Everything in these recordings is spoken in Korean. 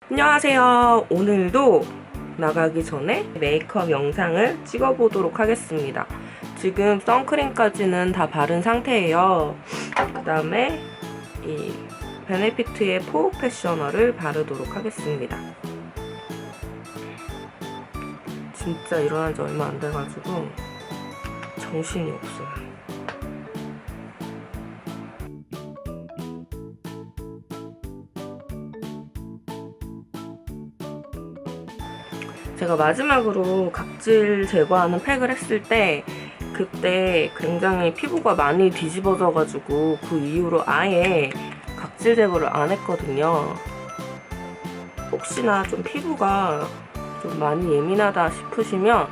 안녕하세요. 오늘도 나가기 전에 메이크업 영상을 찍어보도록 하겠습니다. 지금 선크림까지는 다 바른 상태예요. 그 다음에 이 베네피트의 프로페셔널을 바르도록 하겠습니다. 진짜 일어난 지 얼마 안 돼가지고 정신이 없어요. 제가 마지막으로 각질 제거하는 팩을 했을 때 그때 굉장히 피부가 많이 뒤집어져가지고 그 이후로 아예 각질 제거를 안 했거든요. 혹시나 좀 피부가 좀 많이 예민하다 싶으시면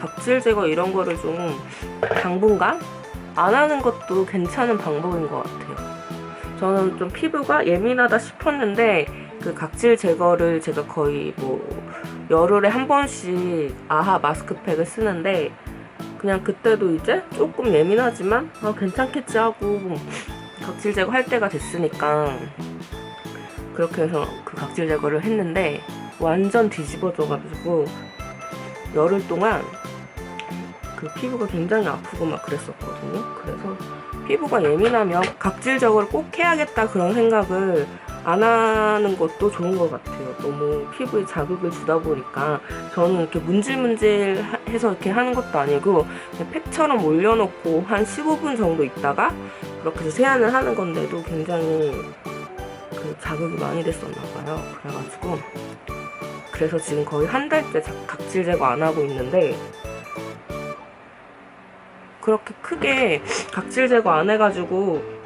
각질 제거 이런 거를 좀 당분간 안 하는 것도 괜찮은 방법인 것 같아요. 저는 좀 피부가 예민하다 싶었는데 그 각질 제거를 제가 거의 뭐 열흘에 한 번씩 아하 마스크팩을 쓰는데 그냥 그때도 이제 조금 예민하지만 괜찮겠지 하고 각질 제거 할 때가 됐으니까 그렇게 해서 그 각질 제거를 했는데 완전 뒤집어져가지고 열흘 동안 그 피부가 굉장히 아프고 막 그랬었거든요. 그래서 피부가 예민하면 각질 제거를 꼭 해야겠다 그런 생각을 안 하는 것도 좋은 것 같아요. 너무 피부에 자극을 주다 보니까 저는 이렇게 문질문질해서 이렇게 하는 것도 아니고 그냥 팩처럼 올려놓고 한 15분 정도 있다가 그렇게 해서 세안을 하는 건데도 굉장히 그 자극이 많이 됐었나 봐요. 그래서 지금 거의 한 달째 각질 제거 안 하고 있는데 그렇게 크게 각질 제거 안 해가지고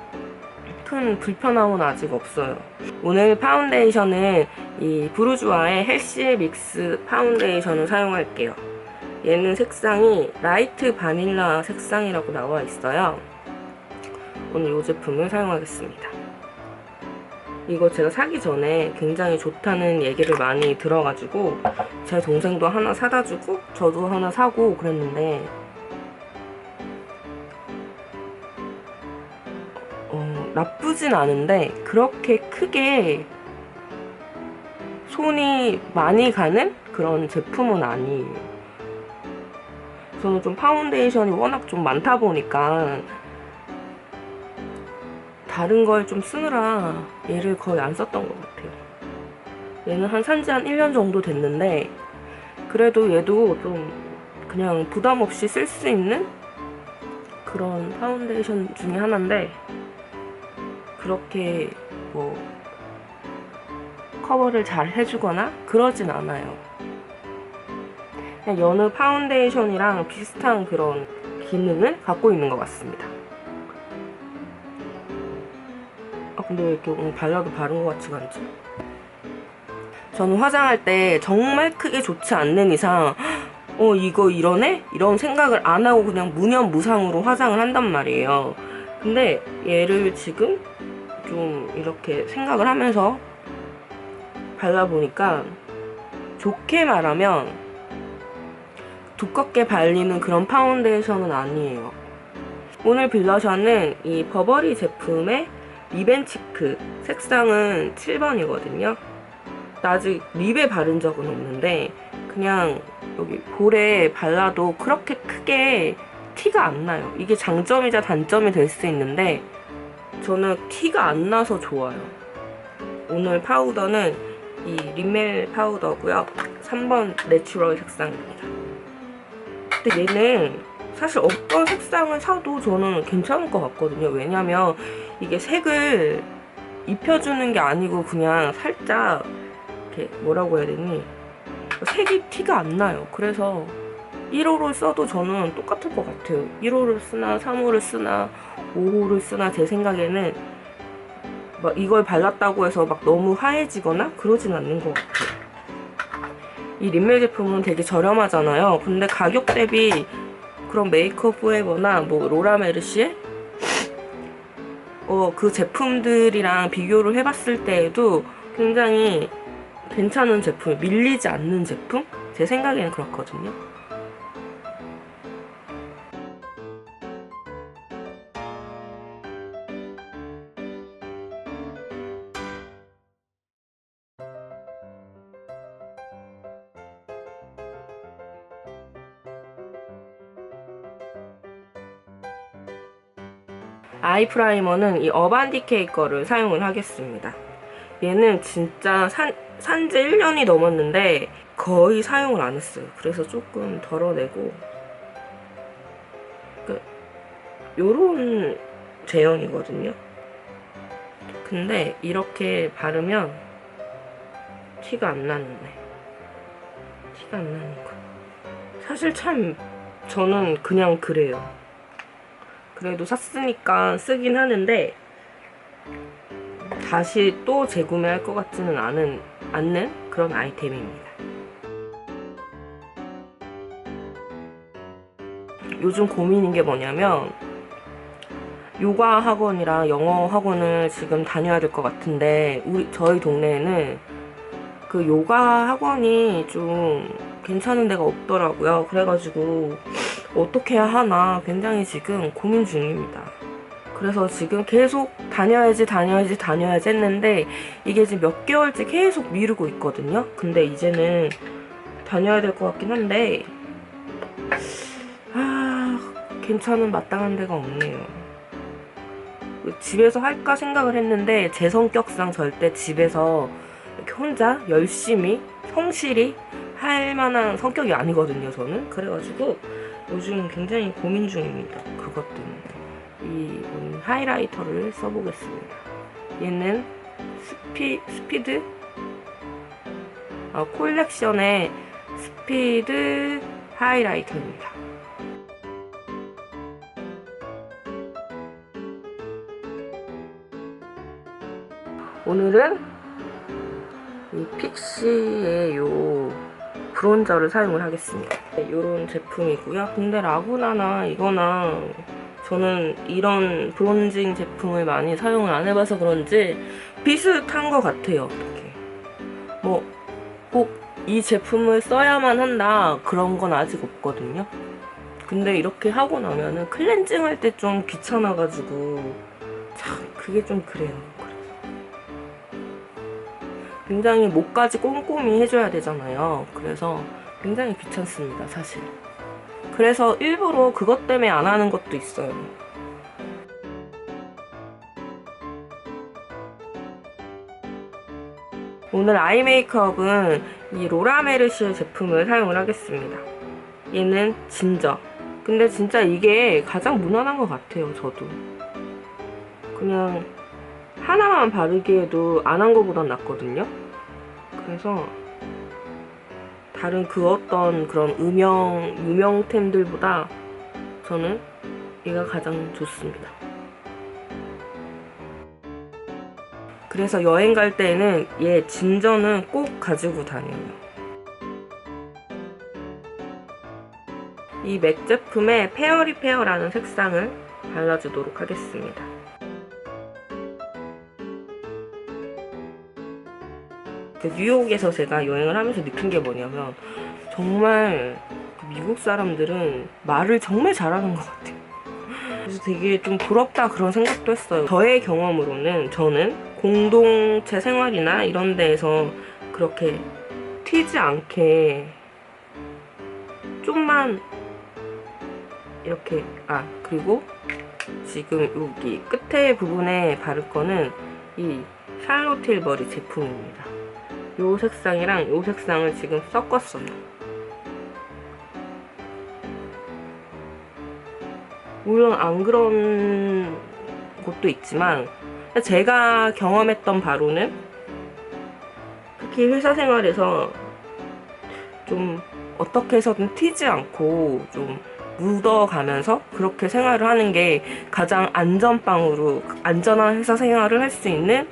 큰 불편함은 아직 없어요. 오늘 파운데이션은 이 부르주아의 헬시 믹스 파운데이션을 사용할게요. 얘는 색상이 라이트 바닐라 색상이라고 나와 있어요. 오늘 이 제품을 사용하겠습니다. 이거 제가 사기 전에 굉장히 좋다는 얘기를 많이 들어가지고 제 동생도 하나 사다 주고 저도 하나 사고 그랬는데 나쁘진 않은데 그렇게 크게 손이 많이 가는 그런 제품은 아니에요. 저는 좀 파운데이션이 워낙 좀 많다 보니까 다른 걸 좀 쓰느라 얘를 거의 안 썼던 것 같아요. 얘는 산지 한 1년 정도 됐는데 그래도 얘도 좀 그냥 부담 없이 쓸 수 있는 그런 파운데이션 중에 하나인데 그렇게 뭐 커버를 잘 해주거나 그러진 않아요. 그냥 여느 파운데이션이랑 비슷한 그런 기능을 갖고 있는 것 같습니다. 근데 왜 이렇게 오늘 발라도 바른 것 같지가 않지? 저는 화장할 때 정말 크게 좋지 않는 이상 이거 이러네? 이런 생각을 안 하고 그냥 무념무상으로 화장을 한단 말이에요. 근데 얘를 지금 좀 이렇게 생각을 하면서 발라보니까 좋게 말하면 두껍게 발리는 그런 파운데이션은 아니에요. 오늘 블러셔는 이 버버리 제품의 립앤치크 색상은 7번이거든요. 아직 립에 바른 적은 없는데 그냥 여기 볼에 발라도 그렇게 크게 티가 안 나요. 이게 장점이자 단점이 될 수 있는데 저는 티가 안 나서 좋아요. 오늘 파우더는 이 리멜 파우더고요. 3번 내추럴 색상입니다. 근데 얘는 사실 어떤 색상을 사도 저는 괜찮을 것 같거든요. 왜냐면 이게 색을 입혀주는 게 아니고 그냥 살짝 이렇게 뭐라고 해야 되니 색이 티가 안 나요. 그래서 1호를 써도 저는 똑같을 것 같아요. 1호를 쓰나 3호를 쓰나 5호를 쓰나 제 생각에는 막 이걸 발랐다고 해서 막 너무 하얘지거나 그러진 않는 것 같아요. 이 립멜 제품은 되게 저렴하잖아요. 근데 가격 대비 그런 메이크업 포에버나 뭐 로라 메르시에 그 제품들이랑 비교를 해봤을 때에도 굉장히 괜찮은 제품, 밀리지 않는 제품? 제 생각에는 그렇거든요. 아이 프라이머는 이 어반디케이 거를 사용을 하겠습니다. 얘는 진짜 산지 1년이 넘었는데 거의 사용을 안 했어요. 그래서 조금 덜어내고, 요런 제형이거든요. 근데 이렇게 바르면 티가 안 나는데, 티가 안 나는 거. 사실 참 저는 그냥 그래요. 그래도 샀으니까 쓰긴 하는데 다시 또 재구매할 것 같지는 않는 그런 아이템입니다. 요즘 고민인 게 뭐냐면, 요가 학원이랑 영어 학원을 지금 다녀야 될 것 같은데, 저희 동네에는 그 요가 학원이 좀 괜찮은 데가 없더라고요. 그래가지고 어떻게 해야 하나 굉장히 지금 고민 중입니다. 그래서 지금 계속 다녀야지 했는데, 이게 지금 몇 개월째 계속 미루고 있거든요. 근데 이제는 다녀야 될 것 같긴 한데, 괜찮은 마땅한 데가 없네요. 집에서 할까 생각을 했는데 제 성격상 절대 집에서 이렇게 혼자 열심히 성실히 할 만한 성격이 아니거든요, 저는. 그래가지고 요즘 굉장히 고민 중입니다. 그것 때문에. 이 하이라이터를 써보겠습니다. 얘는 스피드 콜렉션의 스피드 하이라이터입니다. 오늘은 이 픽시의 요 브론저를 사용을 하겠습니다. 요런 제품이고요. 근데 라구나나 이거나 저는 이런 브론징 제품을 많이 사용을 안 해봐서 그런지 비슷한 것 같아요. 이렇게 뭐 꼭 이 제품을 써야만 한다 그런 건 아직 없거든요. 근데 이렇게 하고 나면은 클렌징 할 때 좀 귀찮아가지고 참 그게 좀 그래요. 굉장히 목까지 꼼꼼히 해줘야 되잖아요. 그래서 굉장히 귀찮습니다, 사실. 그래서 일부러 그것 때문에 안 하는 것도 있어요. 오늘 아이 메이크업은 이 로라 메르시의 제품을 사용을 하겠습니다. 얘는 진저. 근데 진짜 이게 가장 무난한 것 같아요, 저도. 그냥 하나만 바르기에도 안 한 거보단 낫거든요. 그래서 다른 그 어떤 그런 유명템들보다 저는 얘가 가장 좋습니다. 그래서 여행 갈 때는 얘 진저는 꼭 가지고 다녀요. 이 맥 제품의 페어리페어라는 색상을 발라주도록 하겠습니다. 뉴욕에서 제가 여행을 하면서 느낀 게 뭐냐면, 정말 미국 사람들은 말을 정말 잘하는 것 같아요. 그래서 되게 좀 부럽다 그런 생각도 했어요. 저의 경험으로는 저는 공동체 생활이나 이런 데에서 그렇게 튀지 않게 좀만 이렇게, 그리고 지금 여기 끝에 부분에 바를 거는 이 샬롯 틸버리 제품입니다. 요 색상이랑 요 색상을 지금 섞었어요. 물론 안 그런 곳도 있지만 제가 경험했던 바로는 특히 회사 생활에서 좀 어떻게 해서든 튀지 않고 좀 묻어가면서 그렇게 생활을 하는 게 가장 안전한 회사 생활을 할 수 있는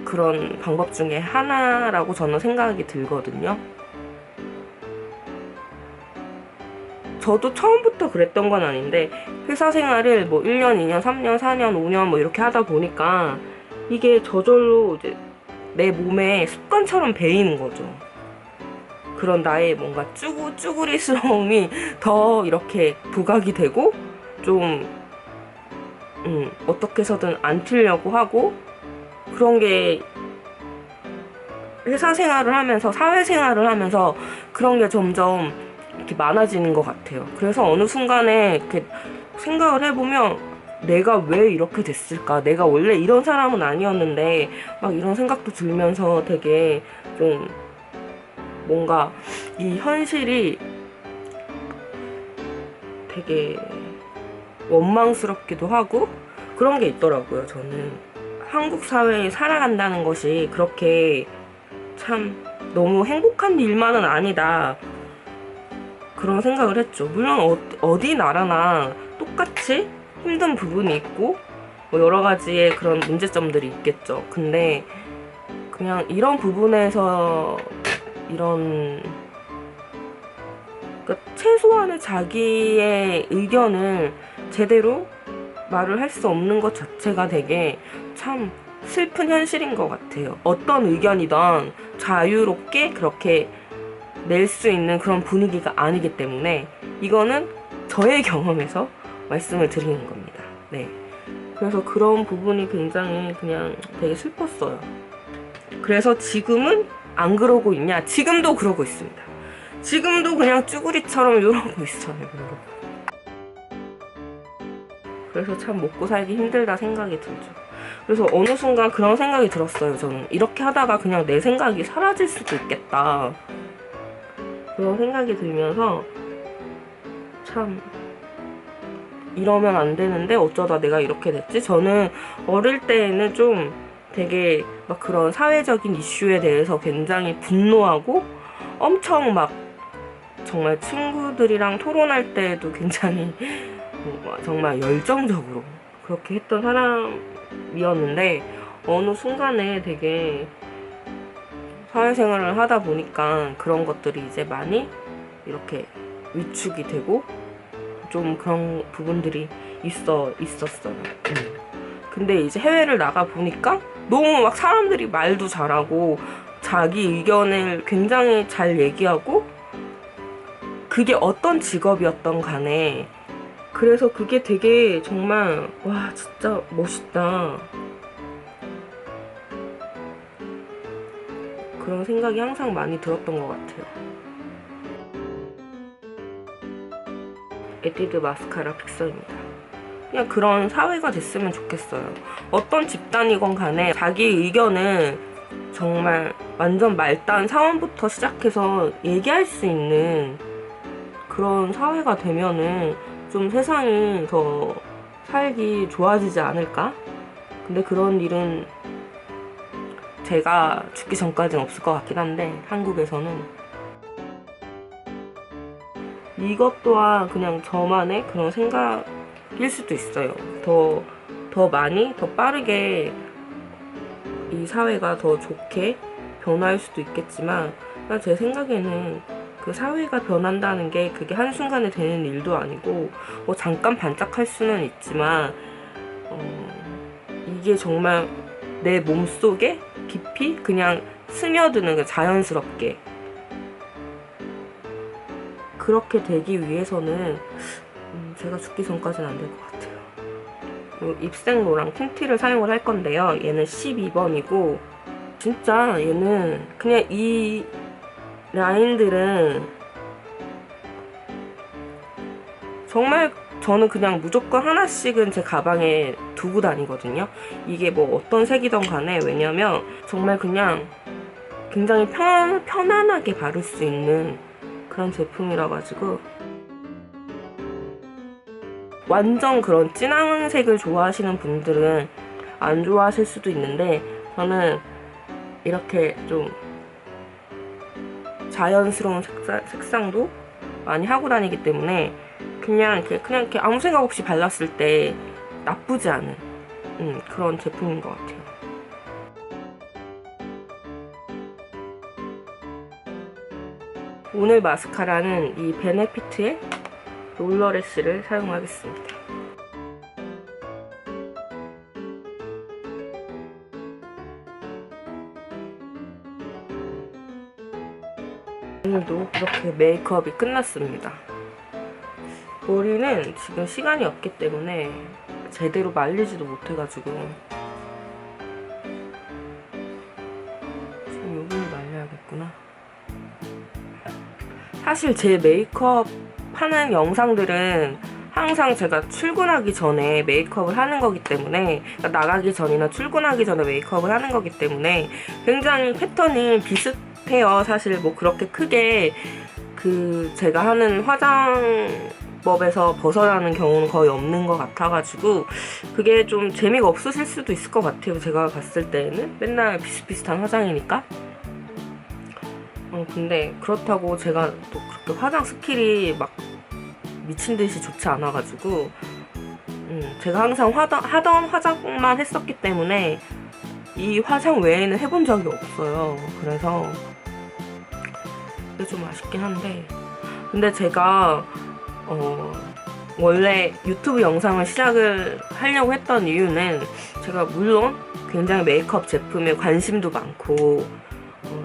그런 방법 중에 하나라고 저는 생각이 들거든요. 저도 처음부터 그랬던 건 아닌데 회사 생활을 뭐 1년, 2년, 3년, 4년, 5년 뭐 이렇게 하다 보니까 이게 저절로 이제 내 몸에 습관처럼 배이는 거죠. 그런 나의 뭔가 쭈구리스러움이 더 이렇게 부각이 되고 좀 어떻게 해서든 안 튀려고 하고, 그런 게 회사 생활을 하면서 사회생활을 하면서 그런 게 점점 이렇게 많아지는 것 같아요. 그래서 어느 순간에 이렇게 생각을 해보면 내가 왜 이렇게 됐을까? 내가 원래 이런 사람은 아니었는데 막 이런 생각도 들면서 되게 좀 뭔가 이 현실이 되게 원망스럽기도 하고 그런 게 있더라고요. 저는 한국 사회에 살아간다는 것이 그렇게 참 너무 행복한 일만은 아니다, 그런 생각을 했죠. 물론 어디 나라나 똑같이 힘든 부분이 있고 뭐 여러 가지의 그런 문제점들이 있겠죠. 근데 그냥 이런 부분에서 이런, 그러니까 최소한의 자기의 의견을 제대로 말을 할 수 없는 것 자체가 되게 참 슬픈 현실인 것 같아요. 어떤 의견이든 자유롭게 그렇게 낼 수 있는 그런 분위기가 아니기 때문에 이거는 저의 경험에서 말씀을 드리는 겁니다. 네. 그래서 그런 부분이 굉장히 그냥 되게 슬펐어요. 그래서 지금은 안 그러고 있냐? 지금도 그러고 있습니다. 지금도 그냥 쭈구리처럼 이러고 있어요. 그래서 참 먹고 살기 힘들다 생각이 들죠. 그래서 어느 순간 그런 생각이 들었어요. 저는 이렇게 하다가 그냥 내 생각이 사라질 수도 있겠다, 그런 생각이 들면서 참 이러면 안 되는데 어쩌다 내가 이렇게 됐지? 저는 어릴 때에는 좀 되게 막 그런 사회적인 이슈에 대해서 굉장히 분노하고 엄청 막 정말 친구들이랑 토론할 때에도 굉장히 정말 열정적으로 그렇게 했던 사람이었는데 어느 순간에 되게 사회생활을 하다 보니까 그런 것들이 이제 많이 이렇게 위축이 되고 좀 그런 부분들이 있었어요. 근데 이제 해외를 나가 보니까 너무 막 사람들이 말도 잘하고 자기 의견을 굉장히 잘 얘기하고 그게 어떤 직업이었던 간에 그래서 그게 되게 정말 와 진짜 멋있다, 그런 생각이 항상 많이 들었던 것 같아요. 에뛰드 마스카라 픽서입니다. 그냥 그런 사회가 됐으면 좋겠어요. 어떤 집단이건 간에 자기 의견을 정말 완전 말단 사원부터 시작해서 얘기할 수 있는 그런 사회가 되면은 좀 세상이 더 살기 좋아지지 않을까? 근데 그런 일은 제가 죽기 전까지는 없을 것 같긴 한데 한국에서는 이것 또한 그냥 저만의 그런 생각일 수도 있어요. 더 많이, 더 빠르게 이 사회가 더 좋게 변화할 수도 있겠지만 제 생각에는 그 사회가 변한다는 게 그게 한순간에 되는 일도 아니고 뭐 잠깐 반짝할 수는 있지만 이게 정말 내 몸속에 깊이 그냥 스며드는, 자연스럽게 그렇게 되기 위해서는 제가 죽기 전까지는 안 될 것 같아요. 입생 로랑 틴티를 사용을 할 건데요. 얘는 12번이고 진짜 얘는 그냥 이 라인들은 정말 저는 그냥 무조건 하나씩은 제 가방에 두고 다니거든요. 이게 뭐 어떤 색이든 간에, 왜냐면 정말 그냥 굉장히 편안하게 바를 수 있는 그런 제품이라 가지고 완전 그런 진한 색을 좋아하시는 분들은 안 좋아하실 수도 있는데 저는 이렇게 좀 자연스러운 색상도 많이 하고 다니기 때문에 그냥 이렇게 아무 생각 없이 발랐을 때 나쁘지 않은 그런 제품인 것 같아요. 오늘 마스카라는 이 베네피트의 롤러래쉬를 사용하겠습니다. 오늘도 이렇게 메이크업이 끝났습니다. 머리는 지금 시간이 없기 때문에 제대로 말리지도 못해가지고 지금 요 부분 말려야겠구나. 사실 제 메이크업 하는 영상들은 항상 제가 출근하기 전에 메이크업을 하는 거기 때문에, 그러니까 나가기 전이나 출근하기 전에 메이크업을 하는 거기 때문에 굉장히 패턴이 비슷해요. 사실 뭐 그렇게 크게 제가 하는 화장법에서 벗어나는 경우는 거의 없는 것 같아가지고 그게 좀 재미가 없으실 수도 있을 것 같아요. 제가 봤을 때는 맨날 비슷비슷한 화장이니까. 근데 그렇다고 제가 또 그렇게 화장 스킬이 막 미친듯이 좋지 않아가지고 제가 항상 하던 화장만 했었기 때문에 이 화장 외에는 해본 적이 없어요. 그래서 그게 좀 아쉽긴 한데, 근데 제가 원래 유튜브 영상을 시작을 하려고 했던 이유는 제가 물론 굉장히 메이크업 제품에 관심도 많고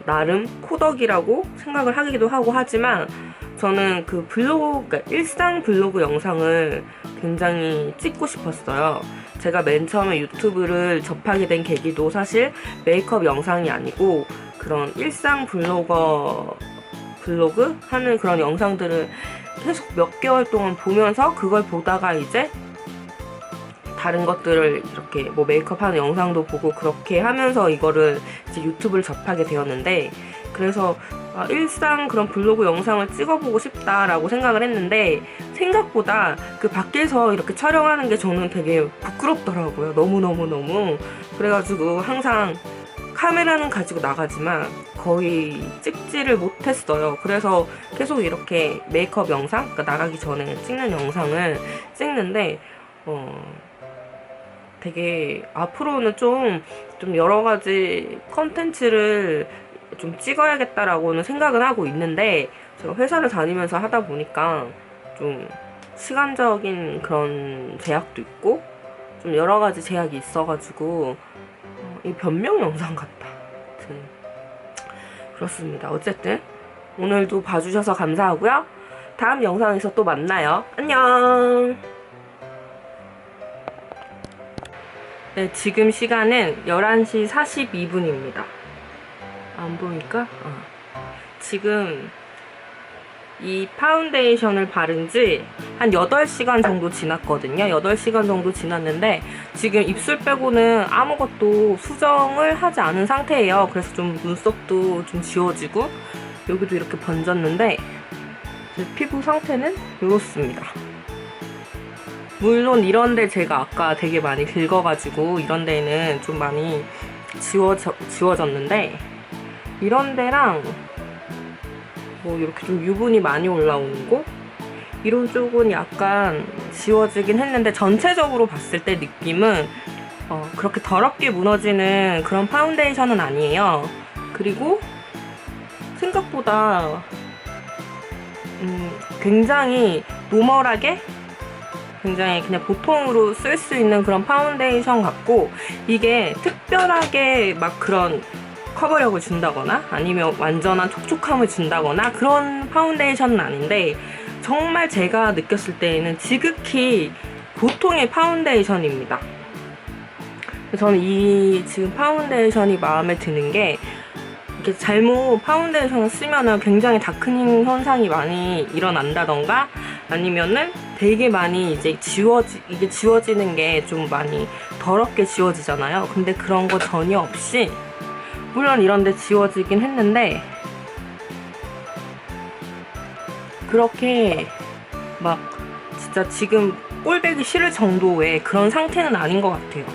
나름 코덕이라고 생각을 하기도 하고 하지만 저는 그 그러니까 일상 블로그 영상을 굉장히 찍고 싶었어요. 제가 맨 처음에 유튜브를 접하게 된 계기도 사실 메이크업 영상이 아니고 그런 일상 블로그 하는 그런 영상들을 계속 몇 개월 동안 보면서 그걸 보다가 이제 다른 것들을 이렇게 뭐 메이크업 하는 영상도 보고 그렇게 하면서 이거를 이제 유튜브를 접하게 되었는데, 그래서 일상 그런 블로그 영상을 찍어보고 싶다라고 생각을 했는데 생각보다 그 밖에서 이렇게 촬영하는 게 저는 되게 부끄럽더라고요. 너무. 그래가지고 항상 카메라는 가지고 나가지만 거의 찍지를 못했어요. 그래서 계속 이렇게 메이크업 영상, 그러니까 나가기 전에 찍는 영상을 찍는데 되게 앞으로는 좀 여러 가지 컨텐츠를 좀 찍어야겠다라고는 생각은 하고 있는데, 제가 회사를 다니면서 하다 보니까 좀 시간적인 그런 제약도 있고 좀 여러 가지 제약이 있어가지고 이 변명 영상 같다. 아무튼 그렇습니다. 어쨌든 오늘도 봐주셔서 감사하고요. 다음 영상에서 또 만나요. 안녕. 네, 지금 시간은 11시 42분입니다. 안 보니까? 지금 이 파운데이션을 바른 지 한 8시간 정도 지났거든요. 8시간 정도 지났는데 지금 입술 빼고는 아무것도 수정을 하지 않은 상태예요. 그래서 좀 눈썹도 좀 지워지고 여기도 이렇게 번졌는데 제 피부 상태는 이렇습니다. 물론 이런데 제가 아까 되게 많이 긁어가지고 이런 데는 좀 많이 지워졌는데 이런 데랑 뭐 이렇게 좀 유분이 많이 올라오는 곳 이런 쪽은 약간 지워지긴 했는데 전체적으로 봤을 때 느낌은 그렇게 더럽게 무너지는 그런 파운데이션은 아니에요. 그리고 생각보다 굉장히 노멀하게 굉장히 그냥 보통으로 쓸 수 있는 그런 파운데이션 같고, 이게 특별하게 막 그런 커버력을 준다거나 아니면 완전한 촉촉함을 준다거나 그런 파운데이션은 아닌데 정말 제가 느꼈을 때에는 지극히 보통의 파운데이션입니다. 저는 이 지금 파운데이션이 마음에 드는 게 이렇게 잘못 파운데이션을 쓰면은 굉장히 다크닝 현상이 많이 일어난다던가 아니면은 되게 많이 이제 이게 지워지는 게 좀 많이 더럽게 지워지잖아요. 근데 그런 거 전혀 없이 물론 이런데 지워지긴 했는데 그렇게 막 진짜 지금 꼴배기 싫을 정도의 그런 상태는 아닌 것 같아요.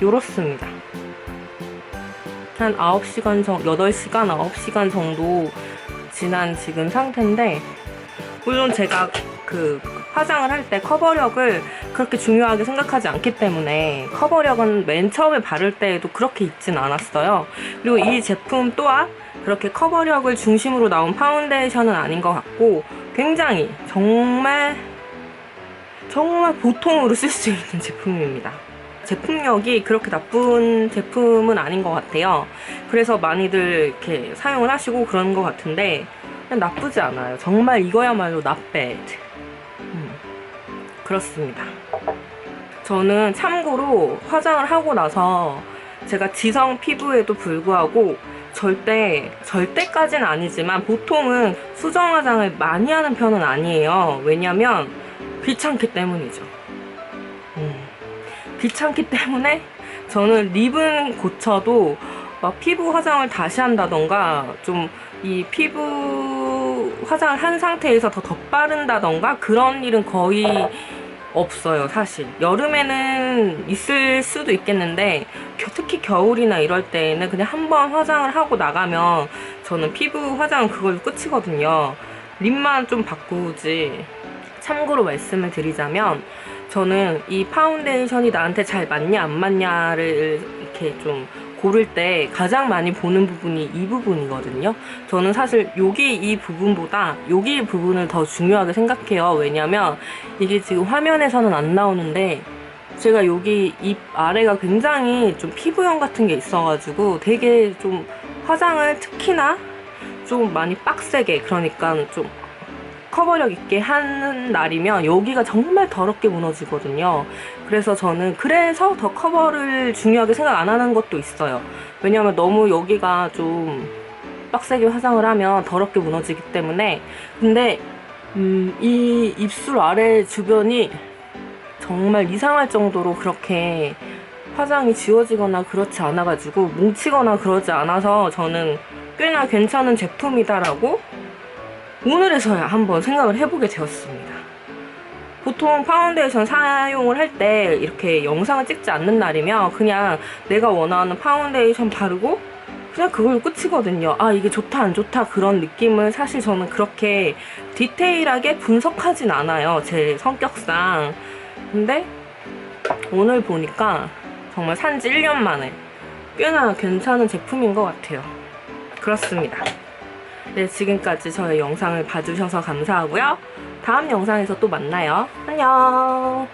요렇습니다. 한 9시간 정도, 8시간, 9시간 정도 지난 지금 상태인데, 물론 제가 그 화장을 할 때 커버력을 그렇게 중요하게 생각하지 않기 때문에 커버력은 맨 처음에 바를 때에도 그렇게 있진 않았어요. 그리고 이 제품 또한 그렇게 커버력을 중심으로 나온 파운데이션은 아닌 것 같고 굉장히 정말 보통으로 쓸 수 있는 제품입니다. 제품력이 그렇게 나쁜 제품은 아닌 것 같아요. 그래서 많이들 이렇게 사용을 하시고 그런 것 같은데 그냥 나쁘지 않아요. 정말 이거야말로 not bad. 그렇습니다. 저는 참고로 화장을 하고 나서 제가 지성 피부에도 불구하고 절대까지는 아니지만 보통은 수정 화장을 많이 하는 편은 아니에요. 왜냐면 귀찮기 때문이죠. 귀찮기 때문에 저는 립은 고쳐도 막 피부 화장을 다시 한다던가 좀 이 피부 화장을 한 상태에서 더 덧바른다던가 그런 일은 거의 없어요. 사실 여름에는 있을 수도 있겠는데 특히 겨울이나 이럴 때에는 그냥 한번 화장을 하고 나가면 저는 피부 화장은 그걸로 끝이거든요. 립만 좀 바꾸지. 참고로 말씀을 드리자면 저는 이 파운데이션이 나한테 잘 맞냐 안 맞냐를 이렇게 좀 고를 때 가장 많이 보는 부분이 이 부분이거든요. 저는 사실 여기 이 부분보다 여기 부분을 더 중요하게 생각해요. 왜냐면 이게 지금 화면에서는 안 나오는데 제가 여기 입 아래가 굉장히 좀 피부염 같은 게 있어가지고 되게 좀 화장을 특히나 좀 많이 빡세게, 그러니까 좀 커버력 있게 하는 날이면 여기가 정말 더럽게 무너지거든요. 그래서 저는 그래서 더 커버를 중요하게 생각 안 하는 것도 있어요. 왜냐면 너무 여기가 좀 빡세게 화장을 하면 더럽게 무너지기 때문에. 근데 이 입술 아래 주변이 정말 이상할 정도로 그렇게 화장이 지워지거나 그렇지 않아가지고 뭉치거나 그러지 않아서 저는 꽤나 괜찮은 제품이다라고 오늘에서야 한번 생각을 해보게 되었습니다. 보통 파운데이션 사용을 할 때 이렇게 영상을 찍지 않는 날이면 그냥 내가 원하는 파운데이션 바르고 그냥 그걸로 끝이거든요. 아, 이게 좋다 안 좋다 그런 느낌을 사실 저는 그렇게 디테일하게 분석하진 않아요, 제 성격상. 근데 오늘 보니까 정말 산지 1년 만에 꽤나 괜찮은 제품인 것 같아요. 그렇습니다. 네, 지금까지 저의 영상을 봐주셔서 감사하고요. 다음 영상에서 또 만나요. 안녕.